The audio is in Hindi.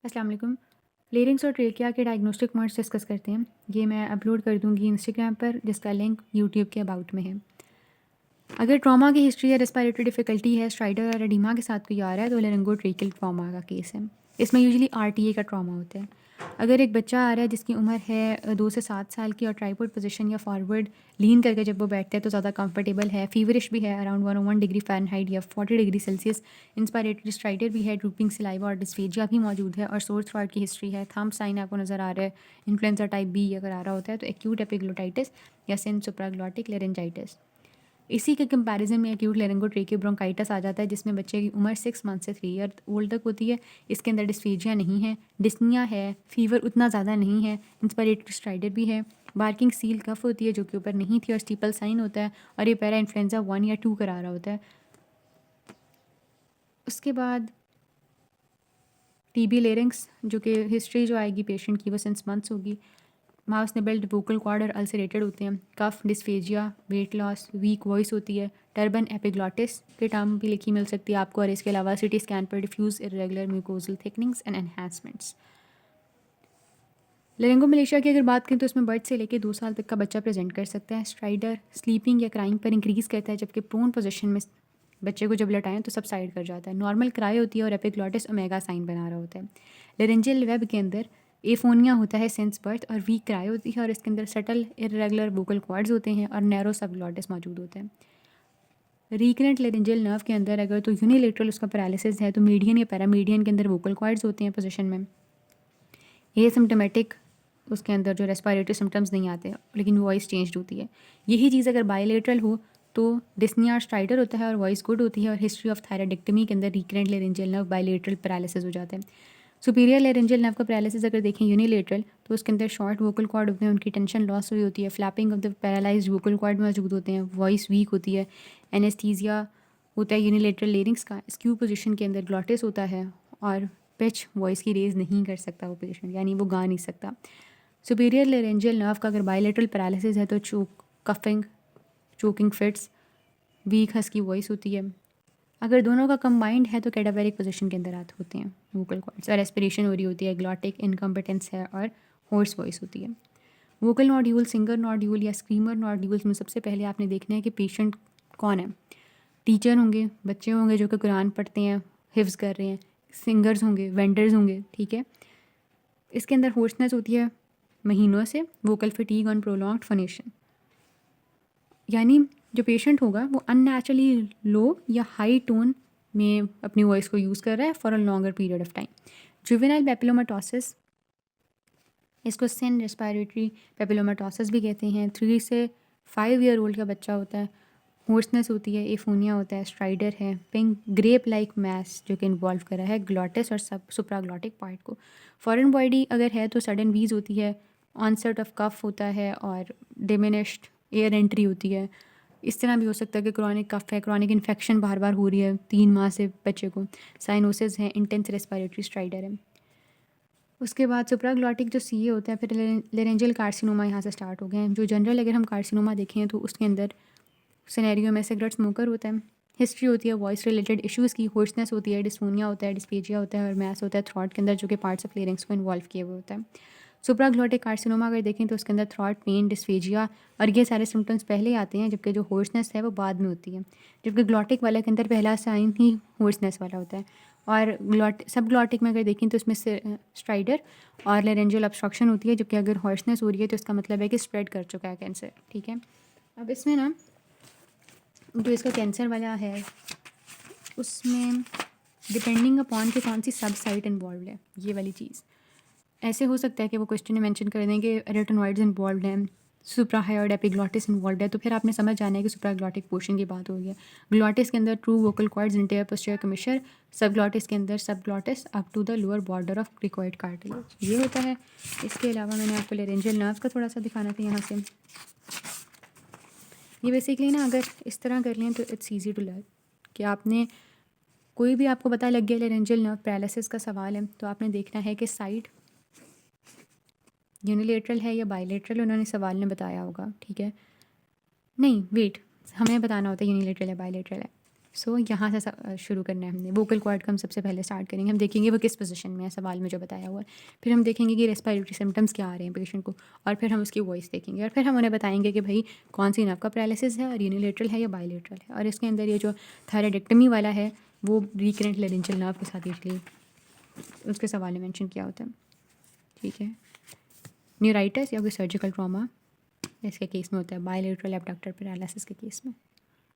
अस्सलाम वालेकुम। लेरिंग्स और ट्रेकिया के डायग्नोस्टिक वर्ड्स डिस्कस करते हैं। ये मैं अपलोड कर दूँगी इंस्टाग्राम पर, जिसका लिंक यूट्यूब के अबाउट में है। अगर ट्रॉमा की हिस्ट्री या रेस्पिरेटरी डिफ़िकल्टी है, स्ट्राइडर और एडिमा के साथ कोई आ रहा है, तो लेरिंगोट्रेकियल ट्रॉमा का केस है। इसमें यूजुअली आरटीए का ट्रॉमा होता है। अगर एक बच्चा आ रहा है जिसकी उम्र है 2 से 7 साल की और ट्राइपॉड पोजीशन या फॉरवर्ड लीन करके जब वो बैठता है तो ज़्यादा कंफर्टेबल है, फीवरिश भी है अराउंड 101 डिग्री फ़ारेनहाइट या 40 डिग्री सेल्सियस, इंस्पिरेटरी स्ट्राइडर भी है, ड्रूपिंग सलाइवा और डिस्फेजिया भी मौजूद है और सोर थ्रोट की हिस्ट्री है, थंब साइन आपको नज़र आ रहा है, इन्फ्लुएंजा टाइप बी अगर आ रहा होता है तो एक्यूट एपिग्लोटाइटिस या सिन सुप्राग्लॉटिक लेरिंजाइटिस। इसी के कंपैरिजन में एक्यूट लेरिंगोट्रेकियो ब्रोंकाइटिस आ जाता है, जिसमें बच्चे की उम्र 6 मंथ से 3 ईयर ओल्ड तक होती है। इसके अंदर डिस्फेजिया नहीं है, डिस्निया है, फीवर उतना ज़्यादा नहीं है, इंस्पिरेटरी स्ट्राइडर भी है, बार्किंग सील कफ होती है जो कि ऊपर नहीं थी और स्टीपल साइन होता है और ये पैरा इन्फ्लुएंजा 1 या 2 करा रहा होता है। उसके बाद टीबी लेरिंग्स, जो कि हिस्ट्री जो आएगी पेशेंट की वो सिंस मंथ्स होगी। माउस निबल्ड वोकल कॉर्ड और अल्सरेटेड होते हैं, cough, dysphagia, weight loss, weak voice होती है, टर्बन एपिग्लॉटिस के टर्म भी लिखी मिल सकती है आपको और इसके अलावा सिटी स्कैन पर diffuse irregular mucosal thickenings and enhancements. Laryngomalacia की अगर बात करें तो इसमें बर्थ से लेकर 2 साल तक का बच्चा प्रेजेंट कर सकता है। स्ट्राइडर स्लीपिंग या क्राइंग पर इंक्रीज़ करता है, जबकि प्रोन पोजीशन में बच्चे को जब लटाएं तो सबसाइड कर जाता है। नॉर्मल क्राई होती है और एपिग्लॉटिस ओमेगा साइन बना रहा होता है। लेरेंजियल वेब के अंदर एफोनिया होता है सिंस बर्थ और वीक क्राई होती है और इसके अंदर सटल इरेगुलर वोकल कॉर्ड्स होते हैं और नैरो सबग्लॉटिस मौजूद होता है। रिकरेंट लेरेंजियल नर्व के अंदर अगर तो यूनिलेटरल उसका पैरालिसिस है तो मीडियन या पैरामीडियन के अंदर वोकल कॉर्ड्स होते हैं पोजीशन में। एसिम्प्टोमेटिक उसके अंदर जो रेस्पिरेटरी सिम्टम्स नहीं आते लेकिन वॉइस चेंज होती है। यही चीज़ अगर बायलेटरल हो तो डिस्निया स्ट्राइडर होता है और वॉइस गुड होती है और हिस्ट्री ऑफ थायराइडेक्टमी के अंदर recurrent laryngeal nerve bilateral paralysis हो जाता है। सुपीरियर लेरेंजियल नर्व का पैरालिसिस अगर देखें यूनिलेटरल तो उसके अंदर शॉर्ट वोकल कॉर्ड होते हैं, उनकी टेंशन लॉस हुई होती है, flapping of the paralysed vocal cord मौजूद होते हैं, वॉइस वीक होती है, एनेस्थीसिया होता है यूनिलेटरल लेरिंग्स का, स्क्यू पोजीशन के अंदर ग्लॉटिस होता है और पिच वॉइस की रेज नहीं कर सकता वो पेशेंट, यानी वो गा नहीं सकता। सुपीरियर लेरेंजियल नर्व का अगर बायलेटरल पैरालिसिस है तो coughing, choking fits, weak husky voice होती है। अगर दोनों का कंबाइंड है तो कैडावेरिक पोजीशन के अंदर आते होते हैं वोकल कॉर्ड्स और रेस्पिरेशन हो रही होती है, ग्लॉटिक इनकम्पिटेंस है और होर्स वॉइस होती है। वोकल नॉड्यूल, सिंगर नॉड्यूल या स्क्रीमर नॉड्यूल्स में सबसे पहले आपने देखना है कि पेशेंट कौन है। टीचर होंगे, बच्चे होंगे जो कि कुरान पढ़ते हैं, हिफ्ज़ कर रहे हैं, सिंगर्स होंगे, वेंडर्स होंगे, ठीक है। इसके अंदर होर्सनेस होती है महीनों से, vocal fatigue on prolonged phonation, यानी जो पेशेंट होगा वो अननेचुरली लो या हाई टोन में अपनी वॉइस को यूज़ कर रहा है for a longer period of time. Juvenile papillomatosis, इसको सिन रेस्पिरेटरी पेपिलोमाटोसिस भी कहते हैं। 3 से 5 ईयर ओल्ड का बच्चा होता है, होर्सनेस होती है, एफोनिया होता है, स्ट्राइडर है, पिंक ग्रेप लाइक मैस जो कि इन्वॉल्व करा है ग्लॉटिस और सब सुप्राग्लॉटिक पार्ट को। फॉरेन बॉडी अगर है तो सडन वीज होती है, ऑनसेट ऑफ कफ होता है और डिमिनिश्ड एयर एंट्री होती है। इस तरह भी हो सकता है कि क्रॉनिक कफ है, क्रॉनिक इन्फेक्शन बार बार हो रही है 3 माह से बच्चे को, साइनोसिस है, इंटेंस रेस्पिरेटरी स्ट्राइडर है। उसके बाद सुप्राग्लॉटिक जो सीए होता है, फिर लेरेंजियल कार्सिनोमा यहाँ से स्टार्ट हो गए हैं। जो जनरल अगर हम कार्सिनोमा देखें तो उसके अंदर सिनेरियो में सिगरेट स्मोकर होता है, हिस्ट्री होती है वॉइस रिलेटेड इश्यूज़ की, होर्सनेस होती है, डिस्फोनिया होता है, डिस्पेजिया होता है और मैस होता है थ्रॉट के अंदर जो कि पार्ट्स ऑफ लेरिंग्स को इन्वॉल्व किए हुए होता है। सुप्राग्लॉटिक कार्सिनोमा अगर देखें तो उसके अंदर थ्रॉट पेन, डिस्फेजिया और ये सारे सिम्टम्स पहले आते हैं, जबकि जो होर्सनेस है वो बाद में होती है। जबकि ग्लॉटिक वाले के अंदर पहला साइन ही होर्सनेस वाला होता है। और सब ग्लॉटिक में अगर देखें तो इसमें से स्ट्राइडर और लेरेंजियल ऑब्स्ट्रक्शन होती है, जबकि अगर हॉर्सनेस हो रही है तो इसका मतलब है कि स्प्रेड कर चुका है कैंसर, ठीक है। अब इसमें ना जो इसका कैंसर वाला है उसमें डिपेंडिंग अपॉन कि कौन सी सब साइट इन्वॉल्व है, ये वाली चीज़ ऐसे हो सकता है कि वो क्वेश्चन में मेंशन कर दें कि रेटिनॉइड्स इन्वॉल्व हैं, सुप्राहायोइड एपिग्लॉटिस इन्वॉल्व है, तो फिर आपने समझ जाना है कि सुप्राग्लॉटिक पोर्शन की बात हो रही है। ग्लॉटिस के अंदर true vocal cords, interior posterior commissure, sub glottis के अंदर sub glottis up to the lower border of cricoid cartilage, ये होता है। इसके अलावा मैंने आपको लेरेंजियल नर्व का थोड़ा सा दिखाना था यहाँ से। ये बेसिकली ना अगर इस तरह कर लें तो इट्स ईजी टू लर्न कि आपने कोई भी आपको पता लग गया लेरेंजियल नर्व पैरालिसिस का सवाल है तो आपने देखना है कि साइड यूनिलेटरल है या बायलेटरल, उन्होंने सवाल में बताया होगा, ठीक है। नहीं वेट, हमें बताना होता है यूनिलेटरल या बायलेटरल है। सो यहाँ से शुरू करना है हमने। वोकल कॉर्ड का हम सबसे पहले स्टार्ट करेंगे, हम देखेंगे वो किस पोजीशन में है सवाल में जो बताया हुआ है। फिर हम देखेंगे कि रेस्पिरेटरी सिम्टम्स क्या आ रहे हैं पेशेंट को, और फिर हम उसकी वॉइस देखेंगे, और फिर हम उन्हें बताएंगे कि भाई कौन सी नर्व का पैरालिसिस है और यूनिलेटरल है या बायलेटरल है। और इसके अंदर ये जो थायराइडेक्टमी वाला है वो रिकरेंट लेरेंजियल नर्व के साथ यूजली उसके सवाल में मेंशन किया होता है। ठीक है, न्यूराइटिस या कोई सर्जिकल ट्रॉमा इसके केस में होता है, बायलेटरल एब्डक्टर पैरालिसिस के केस में।